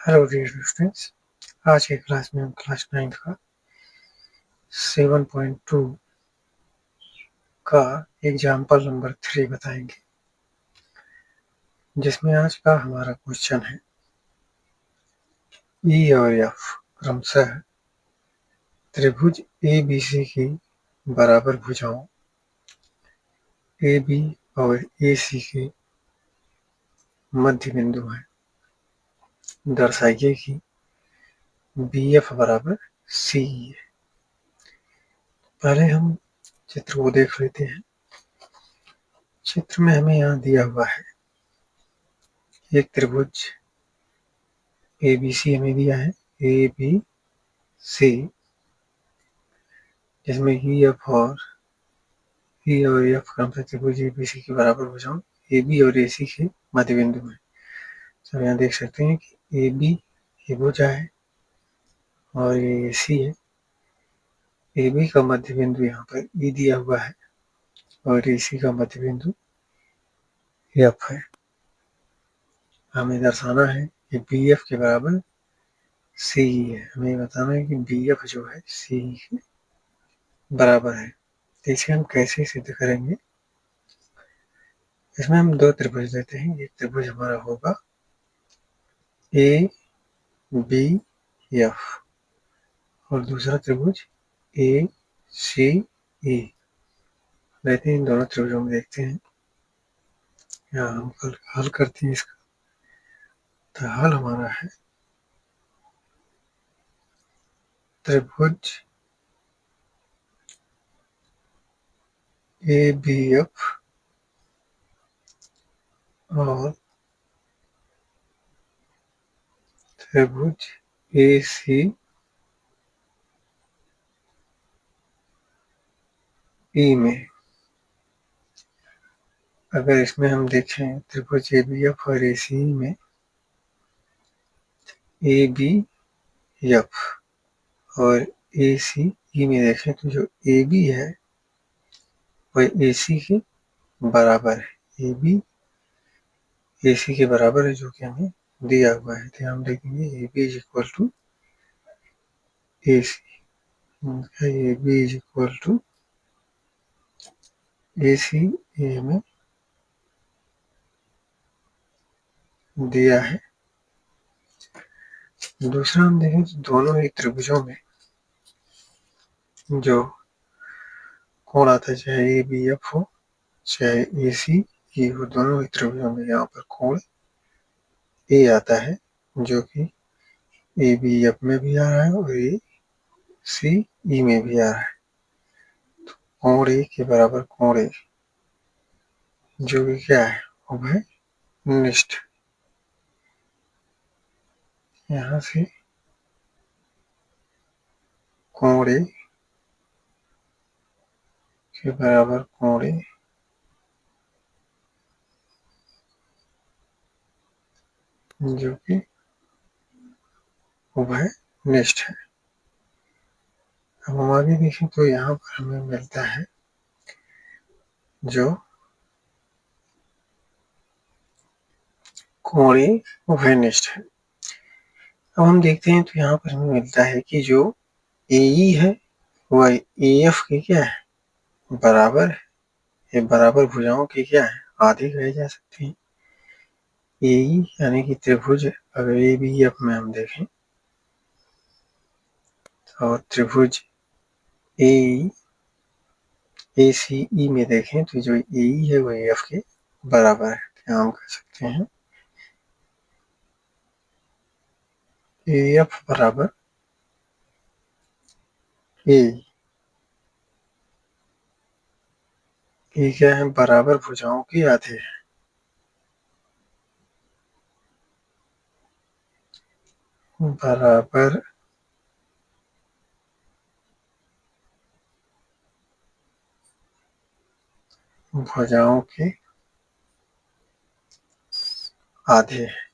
Hello dear students. आज की class में हम क्लास 9 का 7.2 का एग्जाम्पल नंबर 3 बताएंगे, जिसमें आज का हमारा क्वेश्चन है ई और एफ क्रमशः त्रिभुज ABC की बराबर भुजाओं AB और AC के मध्य बिंदु है। दर्शाइए कि BF बराबर CE है। पहले हम चित्र को देख लेते हैं। चित्र में हमें यहाँ दिया हुआ है एक त्रिभुज ABC हमें दिया है ABC, जिसमें ई और एफ क्रमशः त्रिभुज ABC के बराबर भुजाओं AB और AC के मध्य बिंदु है। तो यहाँ देख सकते हैं कि AB ये भुजा है और ये AC है। AB का मध्य बिंदु यहाँ पर E दिया हुआ है और AC का मध्य बिंदु F है। हमें दर्शाना है कि BF के बराबर CE है। हमें बताना है कि BF जो है CE के बराबर है। तो इसे हम कैसे सिद्ध करेंगे? इसमें हम दो त्रिभुज लेते हैं। एक त्रिभुज हमारा होगा ABF और दूसरा त्रिभुज ACE लेते हैं। इन दोनों त्रिभुजों में देखते हैं। यहाँ हम हल करते हैं इसका। तो हल हमारा है त्रिभुज ABF और त्रिभुज ACE में अगर इसमें हम देखें त्रिभुज ABF और ACE में ABF और ACE में देखें तो जो AB है वह AC के बराबर है। AB AC के बराबर है, जो कि हमें दिया हुआ है। तो हम देखेंगे AB is equal to AC, AB is equal to AC ये हमें दिया है। दूसरा हम देखें तो दोनों ही त्रिभुजों में जो कोण आता है, चाहे ABF हो चाहे ACE हो, दोनों ही त्रिभुजों में यहाँ पर कोण A आता है, जो कि ABF में भी आ रहा है और ACE में भी आ रहा है। तो कोण A के बराबर कोण A, जो कि क्या है, उभयनिष्ठ। यहाँ से कोण A के बराबर कोण A जो कि उभयनिष्ठ है। अब हम आगे देखें तो यहाँ पर हमें मिलता है जो कोण A उभयनिष्ठ है। अब हम देखते हैं तो यहाँ पर हमें मिलता है कि जो AE है वह AF के क्या है, बराबर है। ये बराबर भुजाओं के क्या है, आधे कहे जा सकते हैं। AE यानी कि त्रिभुज अगर ABF में हम देखें और त्रिभुज ACE में देखें तो जो AE है वह AF के बराबर है। तो हम कह सकते हैं AF बराबर AE। ये क्या है, बराबर भुजाओं के आधे है। बराबर भुजाओं के आधे है।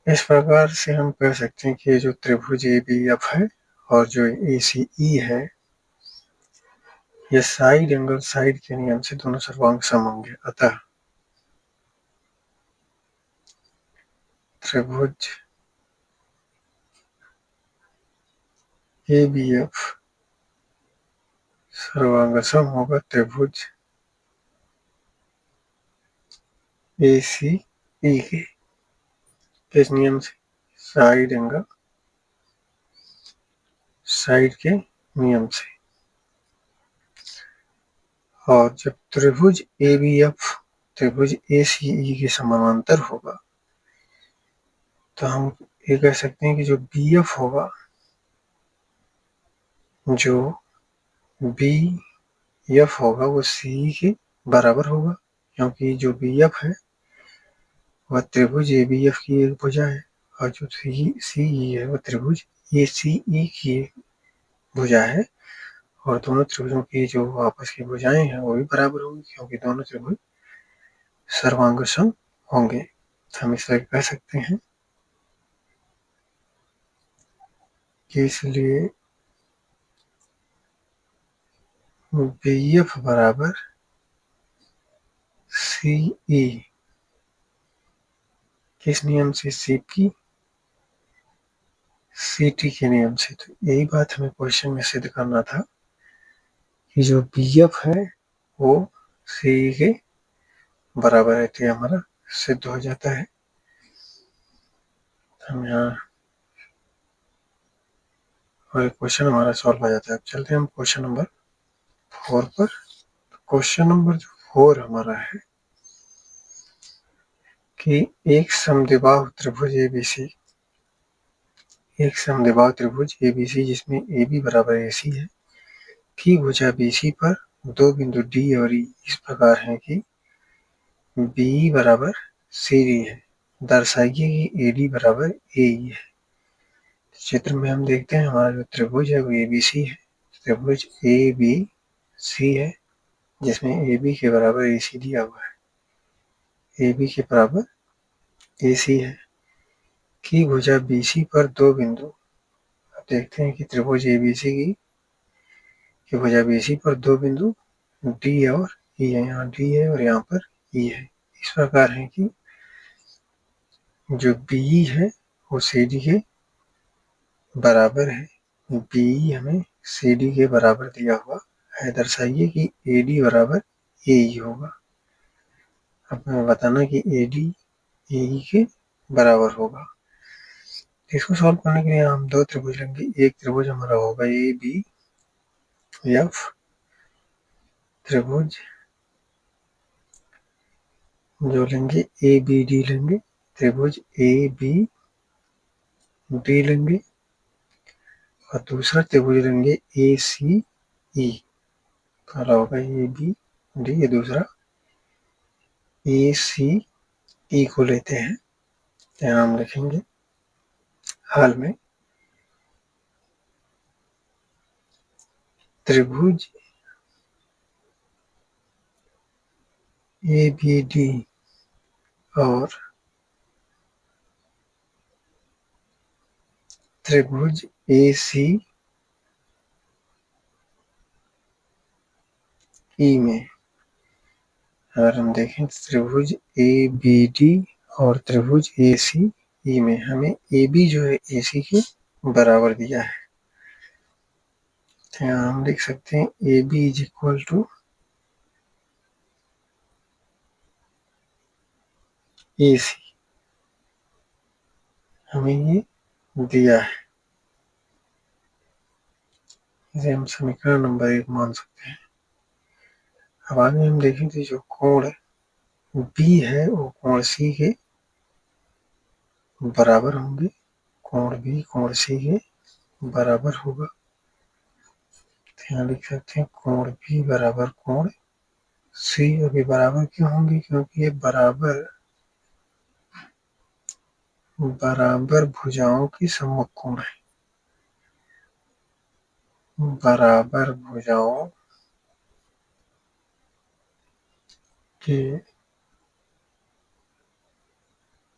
इस प्रकार से हम कह सकते हैं कि जो त्रिभुज ABF है और जो ACE है, ये साइड एंगल साइड के नियम से दोनों सर्वांग सम होंगे। अतः त्रिभुज ABF सर्वांगसम होगा त्रिभुज ACE के किस नियम से? साइड एंगल साइड के नियम से। और जब त्रिभुज ABF त्रिभुज ACE के समानांतर होगा तो हम ये कह सकते हैं कि जो BF होगा, जो BF होगा वो CE के बराबर होगा, क्योंकि जो BF है वह त्रिभुज ABF की एक भुजा है और जो CE है वह त्रिभुज ACE की एक भुजा है। और दोनों त्रिभुजों की जो आपस की भुजाएं हैं वो भी बराबर होंगी, क्योंकि दोनों त्रिभुज सर्वांगसम होंगे। तो हम इस तरह कह सकते हैं कि इसलिए BF बराबर CE किस नियम से? CT के नियम से। तो यही बात हमें क्वेश्चन में सिद्ध करना था कि जो BF है वो CE के बराबर है, तो हमारा सिद्ध हो जाता है। हम यहाँ और क्वेश्चन हमारा सॉल्व हो जाता है। अब चलते हैं हम क्वेश्चन नंबर 4 पर। क्वेश्चन नंबर 4 हमारा है कि एक समद्विबाहु त्रिभुज ABC, एक समद्विबाहु त्रिभुज ABC जिसमें AB बराबर AC है की भुजा BC पर दो बिंदु D और E इस प्रकार है कि BE बराबर CD है। दर्शाइए कि AD बराबर AE है। चित्र में हम देखते हैं हमारा जो त्रिभुज है वो ABC है। त्रिभुज ABC है जिसमें AB के बराबर AC दिया हुआ है। AB के बराबर AC है की भुजा BC पर दो बिंदु। अब देखते हैं कि त्रिभुज ABC की भुजा BC पर दो बिंदु D और E है। यहाँ D है और यहाँ पर E है। इस प्रकार है कि जो BE है वो CD के बराबर है। BE हमें CD के बराबर दिया हुआ है। दर्शाइए कि AD बराबर AE होगा। अब हमें बताना कि AD AE के बराबर होगा। इसको सॉल्व करने के लिए हम दो त्रिभुज लेंगे। एक त्रिभुज हमारा होगा ABF त्रिभुज, जो लेंगे ABD लेंगे, त्रिभुज ABD लेंगे और दूसरा त्रिभुज लेंगे ACE। पहला होगा ABD, ये दूसरा ACE को लेते हैं। यहाँ हम लिखेंगे हाल में त्रिभुज ABD और त्रिभुज ACE में अगर हम देखें त्रिभुज ABD और त्रिभुज ACE में हमें AB जो है AC के बराबर दिया है। तो यहाँ हम लिख सकते हैं AB is equal to AC, हमें ये दिया है। इसे हम समीकरण नंबर 1 मान सकते हैं। अब आगे हम देखेंगे जो कोण B है वो कोण C के बराबर होंगे। कोण B कोण C के बराबर होगा। तो यहाँ लिख सकते हैं कोण B बराबर कोण C। अभी बराबर क्यों होंगे? क्योंकि ये बराबर भुजाओं की सम्मुख कोण है। बराबर भुजाओं के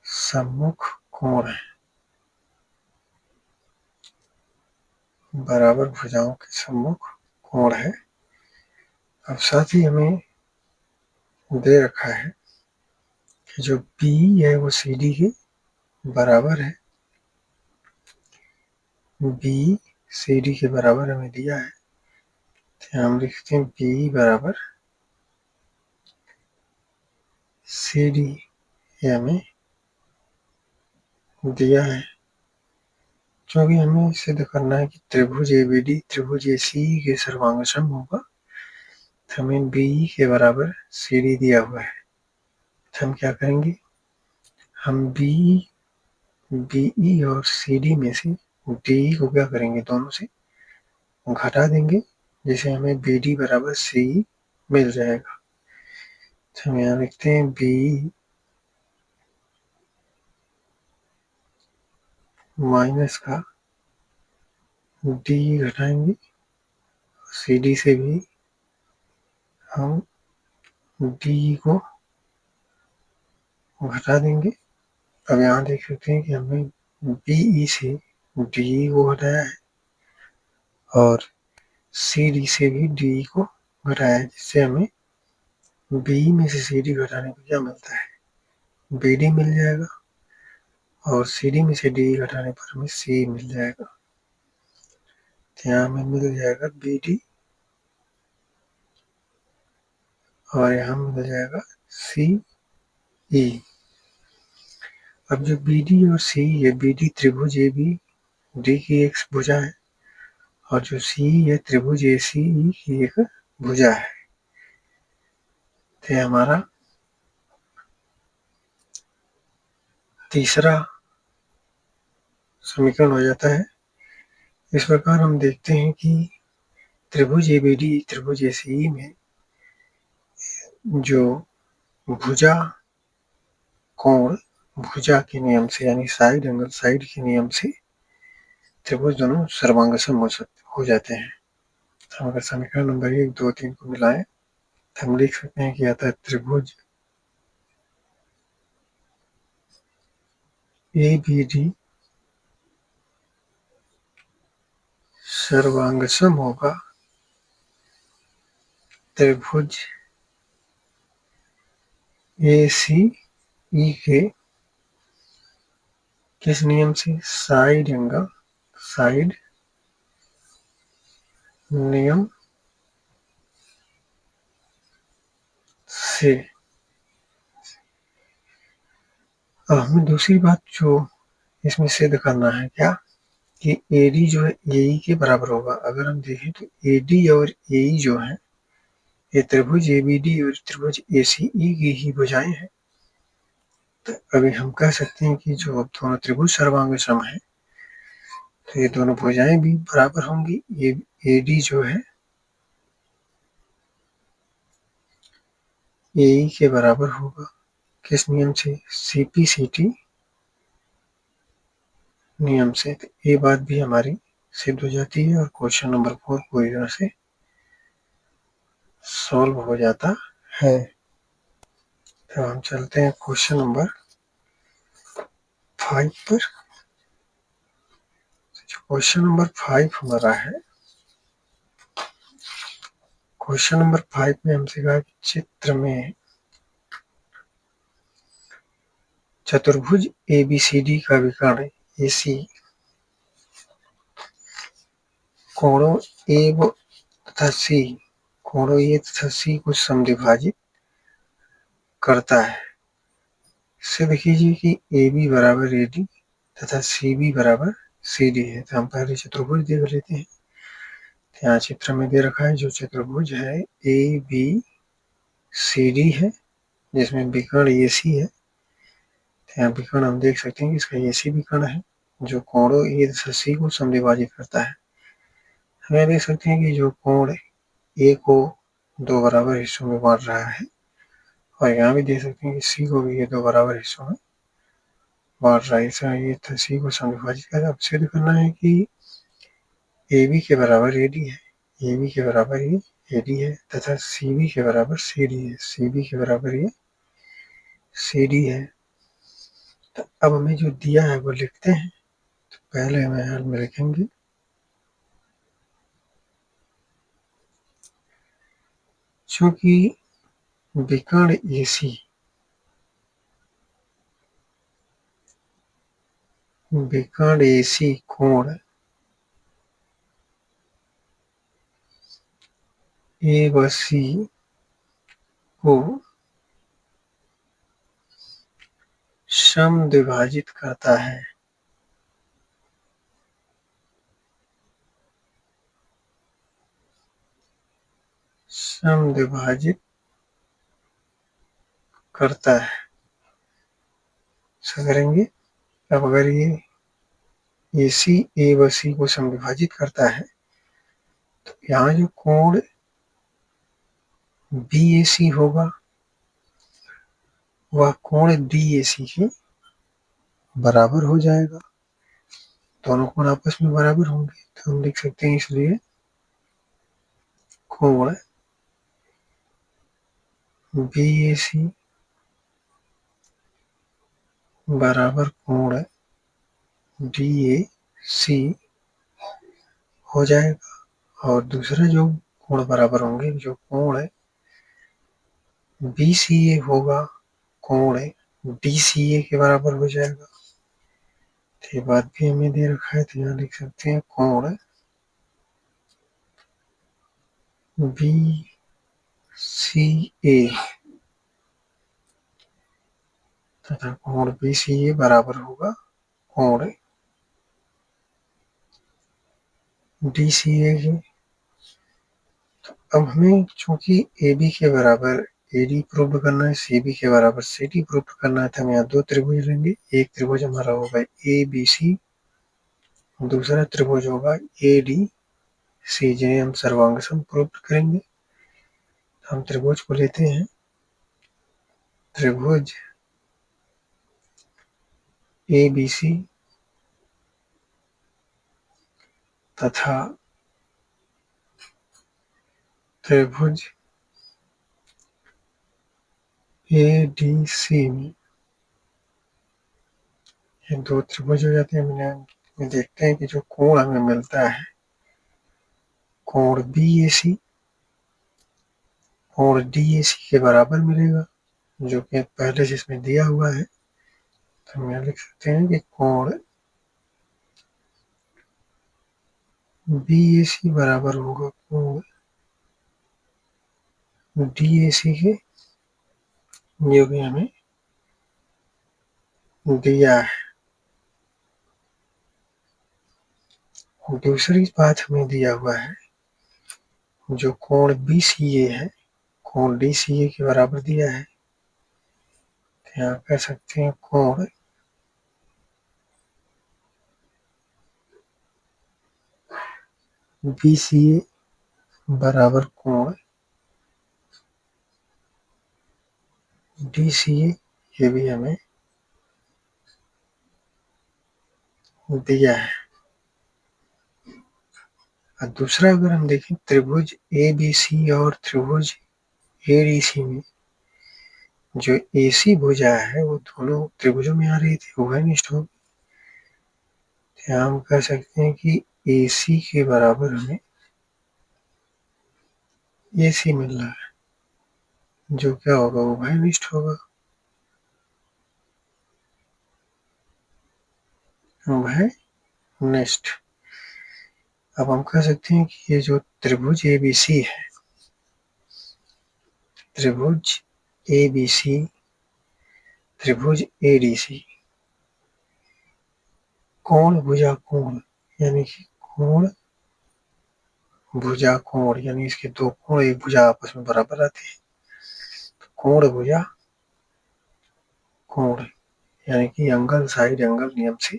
सम्मुख कोण है। बराबर भुजाओं के सम्मुख कोण है। अब साथ ही हमें दे रखा है कि जो B है वो CD के बराबर है बी सी डी के बराबर हमें दिया है, तो हम लिखते हैं बी बराबर सी डी, ये हमें दिया है। क्योंकि हमें सिद्ध करना है कि त्रिभुज एबीडी त्रिभुज एसी के सर्वांग सम होगा, तो हमें बी के बराबर सी डी दिया हुआ है। तो हम क्या करेंगे, हम बीई और सी डी में से डी को क्या करेंगे, दोनों से घटा देंगे, जिसे हमें बी डी बराबर सी मिल जाएगा। तो हम यहाँ लिखते हैं बी माइनस का डी घटाएंगे, सी डी से भी हम डी को घटा देंगे। अब यहाँ देख सकते हैं कि हमने बीई से डी को घटाया है और सी डी से भी डी को घटाया है, जिससे हमें बी में से सी डी घटाने पर क्या मिलता है, बी डी मिल जाएगा, और सी डी में से डी घटाने पर हमें सी मिल जाएगा। तो यहाँ हमें मिल जाएगा बी डी और यहाँ मिल जाएगा सी ई। अब जो बी डी और सी ये बी डी त्रिभुज ए बी डी की एक भुजा है, और जो सी ये त्रिभुज ए सी ई की एक भुजा है। तो हमारा तीसरा समीकरण हो जाता है। इस प्रकार हम देखते हैं कि त्रिभुज ए बी डी त्रिभुज ए सी ई में जो भुजा कोण भुजा के नियम से यानी साइड एंगल साइड के नियम से त्रिभुज दोनों सर्वांगसम हो जाते हैं। तो अगर समीकरण नंबर 1, 2, 3 को मिलाएं तो हम लिख सकते हैं कि आता है त्रिभुज ए बी डी सर्वांगसम होगा त्रिभुज ए सी ई के किस नियम से, साइड एंगल साइड नियम से। अब हमें दूसरी बात जो इसमें सिद्ध करना है क्या, कि ए डी जो है ए ई के बराबर होगा। अगर हम देखें तो ए डी और ए ई जो है ये त्रिभुज ए बी डी और त्रिभुज ए सी ई की ही भुजाएं हैं। तो अभी हम कह सकते हैं कि जो दोनों त्रिभुज सर्वांग सम है, तो ये दोनों भुजाएं भी बराबर होंगी। ये ए डी जो है ए ई के बराबर होगा, किस नियम से, सी पी सी टी नियम से। तो ये बात भी हमारी सिद्ध हो जाती है और क्वेश्चन नंबर 4 पूरी तरह से सॉल्व हो जाता है। तो हम चलते हैं क्वेश्चन नंबर 5 पर। जो क्वेश्चन नंबर 5 हमारा है, क्वेश्चन नंबर 5 में हमसे कहा कि चित्र में चतुर्भुज ए बी सी डी का विकर्ण ए सी कोणों ए तथा सी कोणों ए तथा सी को समद्विभाजित करता है। सिद्ध कीजिए कि ए बी बराबर ए डी तथा सी बी बराबर सी डी है। तो हम पहले चतुर्भुज देख लेते हैं। यहाँ चित्र में दे रखा है जो चतुर्भुज है ए बी सी डी है, जिसमें विकर्ण ए सी है। तो यहाँ विकर्ण हम देख सकते हैं कि इसका ए सी विकर्ण है जो कोणों ए तथा सी को समद्विभाजित करता है। हम यह देख सकते हैं कि जो कोण ए को 2 बराबर हिस्सों में बांट रहा है, और यहाँ भी देख सकते हैं कि सी को भी ये 2 बराबर हिस्सों में बांट रहा है। ऐसा ये सी को समद्विभाजित कर अब सिद्ध करना है कि ए बी के बराबर ए डी है, ए बी के बराबर ये ए डी है तथा सी बी के बराबर सी डी है, सी बी के बराबर ये सी डी है। तो अब हमें जो दिया है वो लिखते हैं। तो पहले हम यहाँ में लिखेंगे चूंकि विकर्ण ए सी विकर्ण एसी कोण ए व सी को समद्विभाजित करता है। समद्विभाजित करता है। ऐसा करेंगे। अब अगर ये सी ए व सी को समविभाजित करता है तो यहाँ जो कोण बी ए सी होगा वह कोण डी ए सी के बराबर हो जाएगा। दोनों कोण आपस में बराबर होंगे तो हम लिख सकते हैं इसलिए कोण बी ए सी बराबर कोण डी ए सी हो जाएगा। और दूसरा जो कोण बराबर होंगे, जो कोण बी सी ए होगा कोण डी सी ए के बराबर हो जाएगा। ये बात भी हमें दे रखा है तो यहाँ लिख सकते हैं कोण बी सी ए तथा कोण बी सी ए बराबर होगा कोण डी सी ए के। तो अब हमें चूंकि ए बी के बराबर ए डी प्रूव करना है, सी बी के बराबर सी डी प्रूव करना है, तो हम यहाँ दो त्रिभुज लेंगे। एक त्रिभुज हमारा होगा ए बी सी, दूसरा त्रिभुज होगा ए डी सी, जिन्हें हम सर्वांग सम प्रूव करेंगे। हम त्रिभुज को लेते हैं। त्रिभुज ए बी सी तथा त्रिभुज ए डी सी में ये दो त्रिभुज हो जाते हैं। में देखते हैं कि जो कोण हमें मिलता है कोण बी ए सी कोण डी ए सी के बराबर मिलेगा, जो कि पहले से इसमें दिया हुआ है। तो हम यहाँ लिख सकते हैं कि कोण बी ए सी बराबर होगा कोण डी ए सी के, जो कि हमें दिया है। दूसरी बात हमें दिया हुआ है जो कोण बी सी ए है कोण डी सी ए के बराबर दिया है। तो यहाँ कह सकते हैं कोण बी सी ए बराबर कोण डी सी ए, ये भी हमें दिया है। और दूसरा अगर हम देखें त्रिभुज ए बी सी और त्रिभुज ए डी सी में जो ए सी भुजा है वो दोनों त्रिभुजों में आ रही थी, उभयनिष्ठ हो। हम कह सकते हैं कि ए सी के बराबर हमें ए सी मिल रहा है, जो क्या होगा उभयनिष्ठ होगा। उभयनिष्ठ। अब हम कह सकते हैं कि ये जो त्रिभुज ए बी सी है, त्रिभुज ए बी सी त्रिभुज ए डी सी कोण भुजा कोण यानी कि कोण भुजा कोण यानी इसके दो कोण एक भुजा आपस में बराबर आते हैं। तो कोण भुजा कोण यानी कि एंगल साइड एंगल नियम से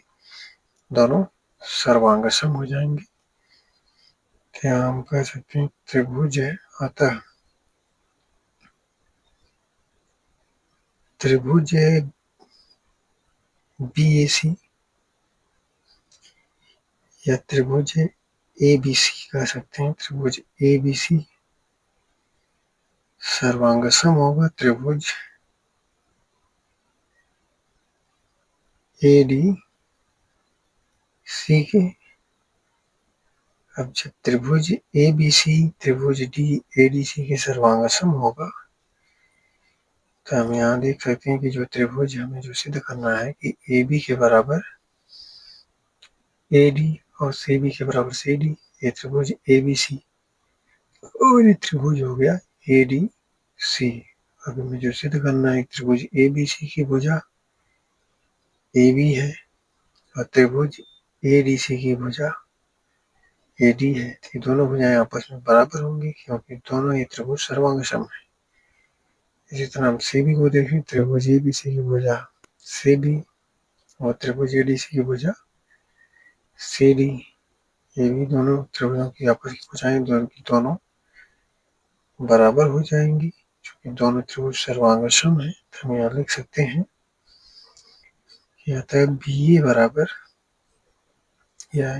दोनों सर्वांग सम हो जाएंगे। क्या हम कह सकते हैं त्रिभुज है, अतः त्रिभुज बी ए सी या त्रिभुज ए बी सी कह सकते हैं। त्रिभुज ए बी सी सर्वांग सम होगा त्रिभुज ए डी सी के। अब जब त्रिभुज ए बी सी त्रिभुज डी ए डी सी के सर्वांग सम होगा तो हम यहाँ देख सकते हैं कि जो त्रिभुज हमें जो सिद्ध करना है कि ए बी के बराबर AD और CB के बराबर CD, ये त्रिभुज ABC और ये त्रिभुज हो गया ADC। अब हमें जो सिद्ध करना है, त्रिभुज ABC की भुजा AB है और त्रिभुज ADC की भुजा AD है। ये दोनों भुजाएं आपस में बराबर होंगी क्योंकि दोनों ये त्रिभुज सर्वांग सम है। इसी तरह हम CB को देखें, त्रिभुज ABC की भुजा CB और त्रिभुज ADC की भुजा CD, ये भी दोनों त्रिभुजों की आपस की भुजाएं दोनों बराबर हो जाएंगी। चूंकि दोनों त्रिभुज सर्वांग सम है तो हम यहाँ लिख सकते हैं कि अतः BA बराबर या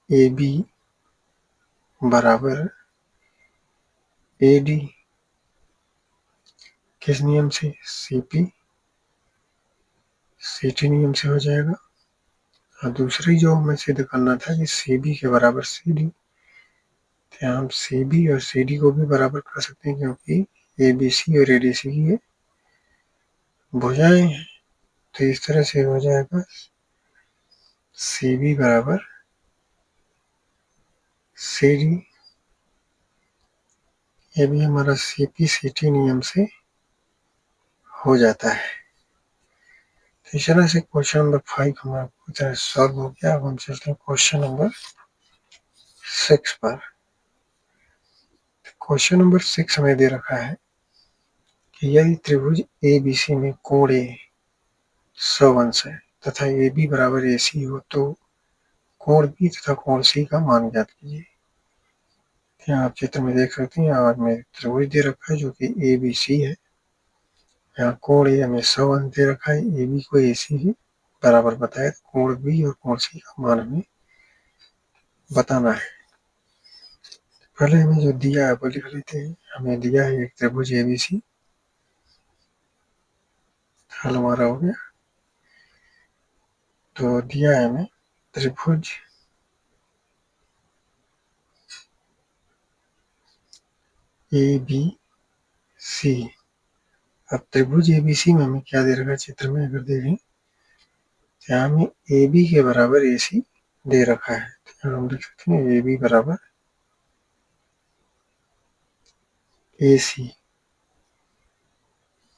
AB बराबर AD किस नियम से? CP CT नियम से हो जाएगा। और दूसरी जो हमें सिद्ध करना था कि CB के बराबर CD, तो हम CB और CD को भी बराबर कर सकते हैं क्योंकि ABC और ADC की ये भुजाएं हैं। तो इस तरह से हो जाएगा CB बराबर CD, ये भी हमारा CP CT नियम से हो जाता है। तो इस तरह से क्वेश्चन नंबर 5 हमारा पूरी तरह सॉल्व हो गया। अब हम चलते हैं क्वेश्चन नंबर 6 पर। क्वेश्चन नंबर 6 हमें दे रखा है कि यदि त्रिभुज ABC में कोण A 100 अंश है तथा AB बराबर AC हो तो कोण B तथा कोण C का मान ज्ञात कीजिए। यहाँ आप चित्र में देख सकते हैं, यहाँ हमें त्रिभुज दे रखा है जो कि ABC है। यहाँ कोण A हमें 100 अंश दे रखा है, AB को AC ही बराबर बताया, कोण B और कोण C का मान हमें बताना है। पहले हमें जो दिया है वो लिख लेते हैं। हमें दिया है एक त्रिभुज ABC, हल हमारा हो गया। तो दिया है हमें त्रिभुज ABC। अब त्रिभुज ABC में हमें क्या दे रखा है चित्र में अगर देखें तो यहाँ हमें AB के बराबर AC दे रखा है। तो हम लिख सकते हैं AB बराबर AC,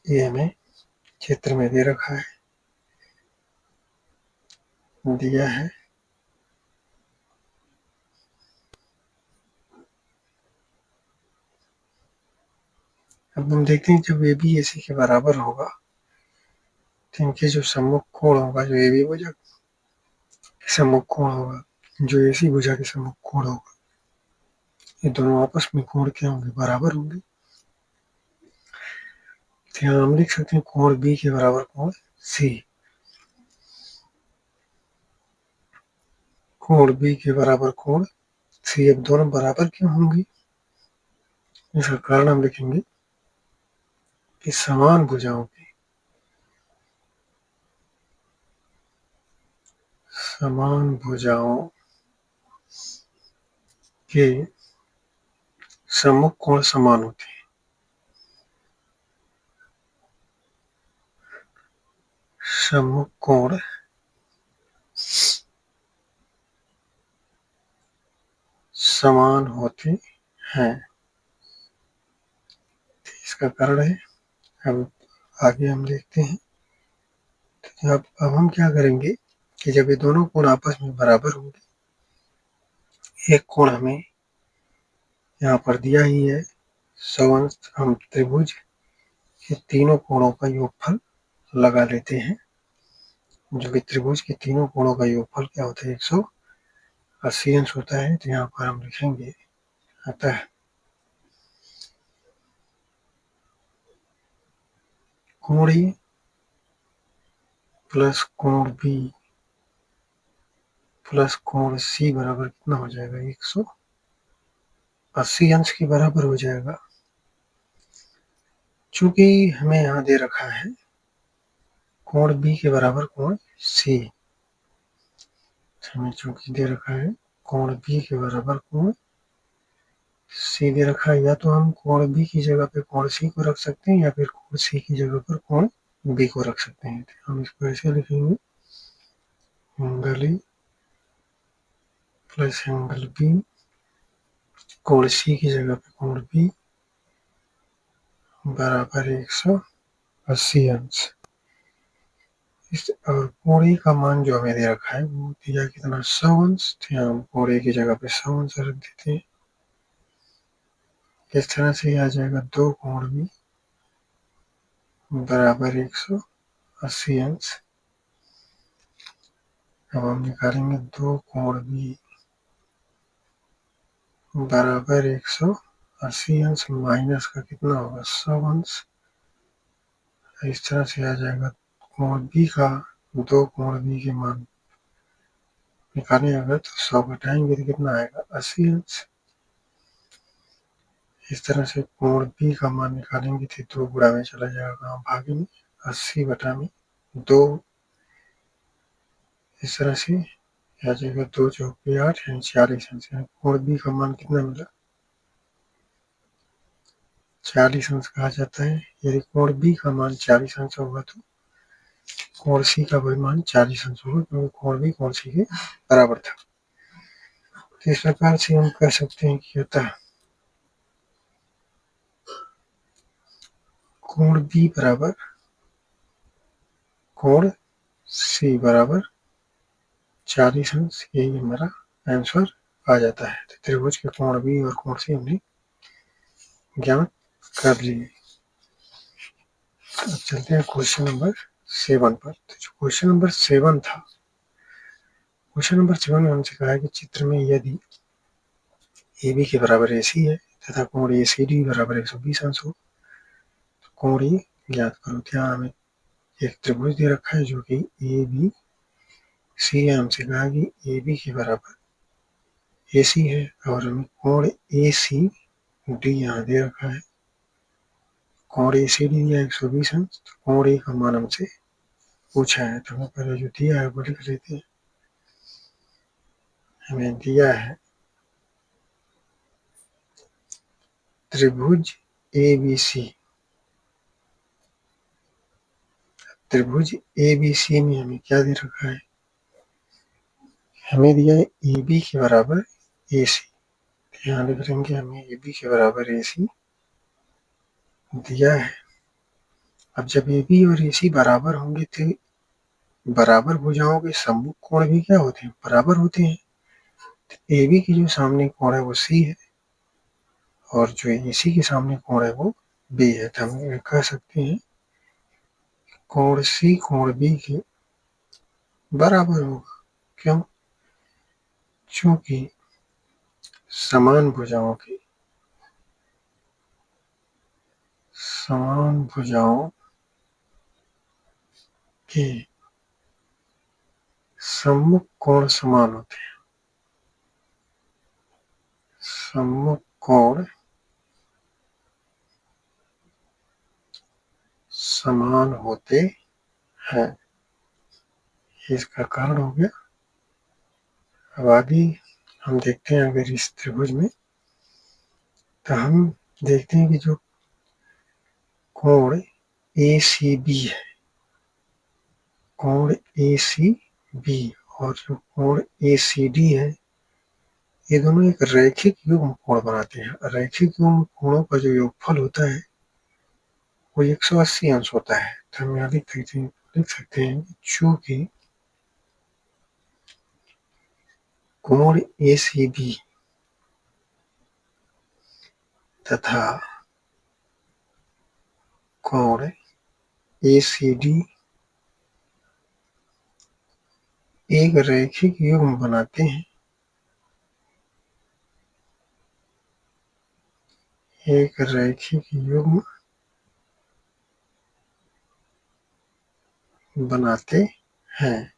ये हमें चित्र में दे रखा है, दिया है। अब हम देखते हैं जब AB AC के बराबर होगा तो इनके जो सम्मुख कोण होगा, जो AB भुजा के सम्मुख कोण होगा, जो AC भुजा के सम्मुख कोण होगा, ये दोनों आपस में कोण क्या होंगे? बराबर होंगे। तो यहाँ हम लिख सकते हैं कोण B के बराबर कोण C। कोण B के बराबर कोण C। अब दोनों बराबर क्यों होंगे? इसका कारण हम लिखेंगे कि समान भुजाओं के सम्मुख कोण समान होते हैं। सम्मुख कोण समान होते हैं, इसका कारण है। अब आगे हम देखते हैं। तो अब हम क्या करेंगे कि जब ये दोनों कोण आपस में बराबर होंगे, एक कोण हमें यहाँ पर दिया ही है 100 अंश, हम त्रिभुज के तीनों कोणों का योगफल लगा लेते हैं, जो कि त्रिभुज के तीनों कोणों का योगफल क्या होता है? 180 अंश होता है। तो यहाँ पर हम लिखेंगे अतः कोण A प्लस कोण B प्लस कोण C बराबर कितना हो जाएगा? 180 अंश के बराबर हो जाएगा। चूंकि हमें यहाँ दे रखा है कोण B के बराबर कोण C, हमें चूंकि दे रखा है कोण B के बराबर कोण C दे रखा है, या तो हम कोण B की जगह पे कोण C को रख सकते हैं या फिर कोण C की जगह पर कोण B को रख सकते हैं। तो हम इसको ऐसे लिखेंगे, मंगली प्लस एंगल बी, कोण सी की जगह पे कोण बी बराबर 180 अंश। और कोण ए का मान जो हमें दे रखा है वो दिया कितना 100 अंश, तो यहाँ हम कोण ए की जगह पे 100 अंश रख देते हैं। इस तरह से आ जाएगा 2 कोण बी बराबर 180 अंश। अब हम निकालेंगे 2 कोण बी बराबर 180 अंश माइनस का कितना होगा 100 अंश। इस तरह से आ जाएगा कोण बी का 2 कोण बी के मान निकालें अगर तो 100 घटाएंगे तो कितना आएगा 80 अंश। इस तरह से कोण बी का मान निकालेंगे तो 2 गुणा में चला जाएगा भागे में 80 बटा में 2। इस तरह से आ जाएगा 2 चौके 8 यानी 40 अंश। कोण बी का मान कितना मिला 40 अंश कहा जाता है। यदि कोण बी का मान 40 अंश होगा तो कोण सी का भी मान 40 अंश होगा, क्योंकि कोण बी कोण सी के बराबर था। तो इस प्रकार से हम कह सकते हैं कि अतः कोण बी बराबर कोण सी बराबर 40 अंश, यही हमारा आंसर आ जाता है। तो त्रिभुज के कोण बी और कोण सी हमने ज्ञात कर लिए। अब चलते हैं क्वेश्चन नंबर 7 पर। तो जो क्वेश्चन नंबर 7 था, क्वेश्चन नंबर 7 में हमसे कहा है कि चित्र में यदि ए बी के बराबर ए सी है तथा कोण ए सी डी बराबर 120 अंश हो तो कोण ए ज्ञात करो। तो यहाँ हमें एक त्रिभुज दे रखा है जो कि ए बी सी है। हमसे कहा कि ए बी के बराबर ए सी है और हमें कोण ए सी डी यहाँ दे रखा है। कोण ए सी डी दिया 120 अंश, तो कोण ए का मान हमसे पूछा है। तो हमें पहले जो दिया है वो लिख लेते हैं। हमें दिया है त्रिभुज ए बी सी। त्रिभुज ए बी सी में हमें क्या दे रखा है, हमें दिया है ए बी के बराबर ए सी। यहाँ लिख लेंगे हमें ए बी के बराबर ए सी दिया है। अब जब ए बी और ए सी बराबर होंगे तो बराबर भुजाओं के सम्मुख कोण भी क्या होते हैं, बराबर होते हैं। तो ए बी की जो सामने कोण है वो सी है और जो ए सी के सामने कोण है वो बी है। तो हम कह सकते हैं कोण सी कोण बी के बराबर होगा। क्यों? चूंकि समान भुजाओं के सम्मुख कोण समान होते हैं। सम्मुख कोण समान होते हैं, इसका कारण हो गया। अब आगे हम देखते हैं अगर इस त्रिभुज में, तो हम देखते हैं कि जो कोण ए सी बी है, कोण ए सी बी और जो कोण ए सी डी है, ये दोनों एक रैखिक युग्म कोण बनाते हैं। रैखिक युग्म कोणों का जो योगफल होता है वो 180 अंश होता है। तो हम यहाँ लिख सकते हैं चूंकि कोण ए सी बी तथा कोण ए सी डी एक रैखिक युग्म बनाते हैं, एक रैखिक युग्म बनाते हैं,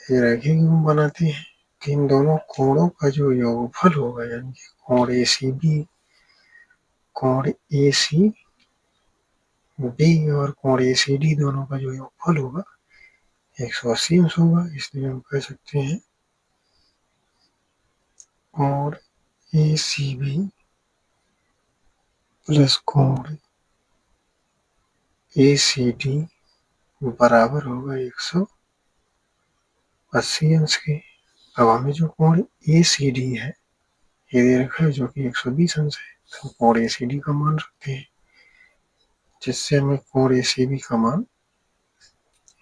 ये रैखिक युग्म बनाते हैं। इन दोनों कोणों का जो योगफल होगा, यानी कि कोण ए सी बी, कोण ए सी बी और कोण ए सी डी दोनों का जो योगफल होगा 180 अंश होगा। इसलिए हम कह सकते हैं कोण ए सी बी प्लस कोण ए सी डी बराबर होगा 180 अंश के। अब हमें जो कोण ACD है ये दे रखा है जो कि 120 अंश है, तो कोण ACD का मान रखते हैं, जिससे हमें कोण ACB का मान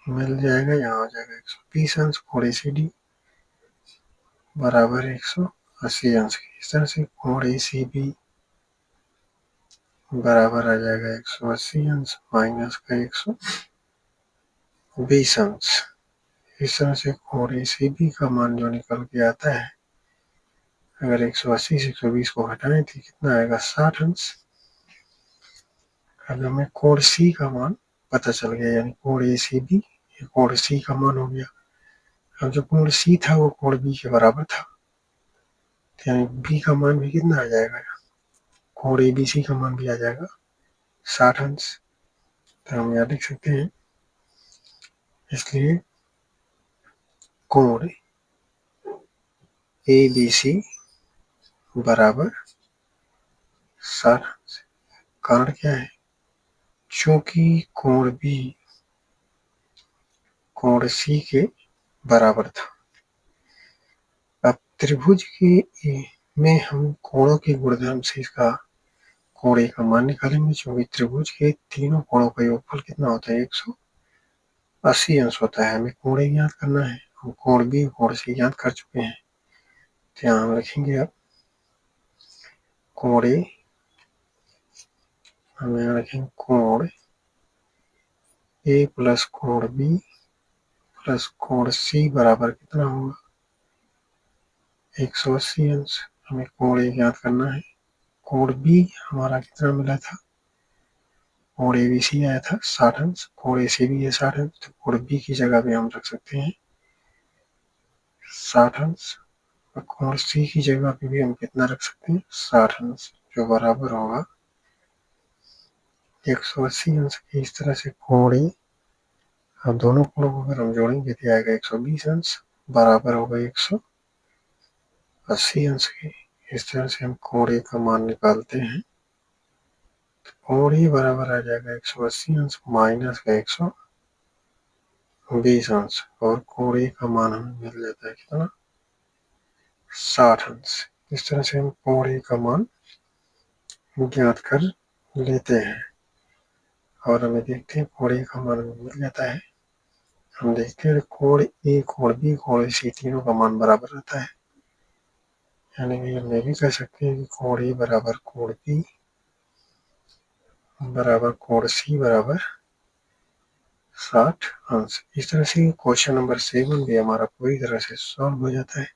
मिल जाएगा। यहाँ हो जाएगा 120 अंश कोण ACD बराबर 180 अंश की। इस तरह से कोण ACB बराबर आ जाएगा 180 अंश माइनस का 120 अंश। इस तरह से कोण ACB का मान जो निकल के आता है, अगर 180 से 120 को हटाएं तो कितना आएगा 60 अंश। अब हमें कोण C का मान पता चल गया, यानी कोण ACB ये कोण C का मान हो गया। अब जो कोण C था वो कोण B के बराबर था, यानी B का मान भी कितना आ जाएगा, कोण ABC का मान भी आ जाएगा 60 अंश। तो हम यहाँ लिख सकते हैं, इसलिए कोण ABC बराबर 60 अंश। कारण क्या है, चूंकि कोण B कोण C के बराबर था। अब त्रिभुज के में हम कोणों के गुणधर्म से इसका कोण A का मान निकालेंगे, क्योंकि त्रिभुज के तीनों कोणों का योगफल कितना होता है 180 अंश होता है। हमें कोण A ज्ञात करना है, हम कोण B कोण C ज्ञात कर चुके हैं। तो यहाँ हम लिखेंगे अब कोण A, हम यहाँ रखेंगे कोण A प्लस कोण B प्लस कोण C बराबर कितना होगा 180 अंश। हमें कोण A ज्ञात करना है। कोण B हमारा कितना मिला था, कोण ABC आया था 60 अंश, कोण ACB है 60 अंश, तो कोण B की जगह पे हम रख सकते हैं 60 अंश, और कोण C की जगह पे भी हम कितना रख सकते हैं 60 अंश, जो बराबर होगा 180 अंश की। इस तरह से कोण A, अब दोनों कोणों को अगर हम जोड़ेंगे तो आएगा 120 अंश बराबर होगा 180 अंश की। इस तरह से हम कोण A का मान निकालते हैं, तो कोण A बराबर आ जाएगा 180 अंश माइनस का 120 अंश, और कोण A का मान हमें मिल जाता है कितना 60 अंश। इस तरह से हम कोण A का मान ज्ञात कर लेते हैं, और हमें देखते हैं कोण A का मान मिल जाता है। हम देखते हैं कोण A कोण B कोण C तीनों का मान बराबर रहता है, यानी कि हम ये भी कह सकते हैं कि कोण A बराबर कोण B बराबर कोण C बराबर 60 अंश। इस तरह से क्वेश्चन नंबर 7 भी हमारा पूरी तरह से सॉल्व हो जाता है,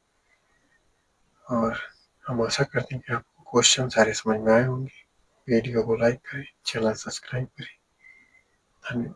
और हम आशा करते हैं कि आपको क्वेश्चन सारे समझ में आए होंगे। वीडियो को लाइक करें, चैनल सब्सक्राइब करें। धन्यवाद।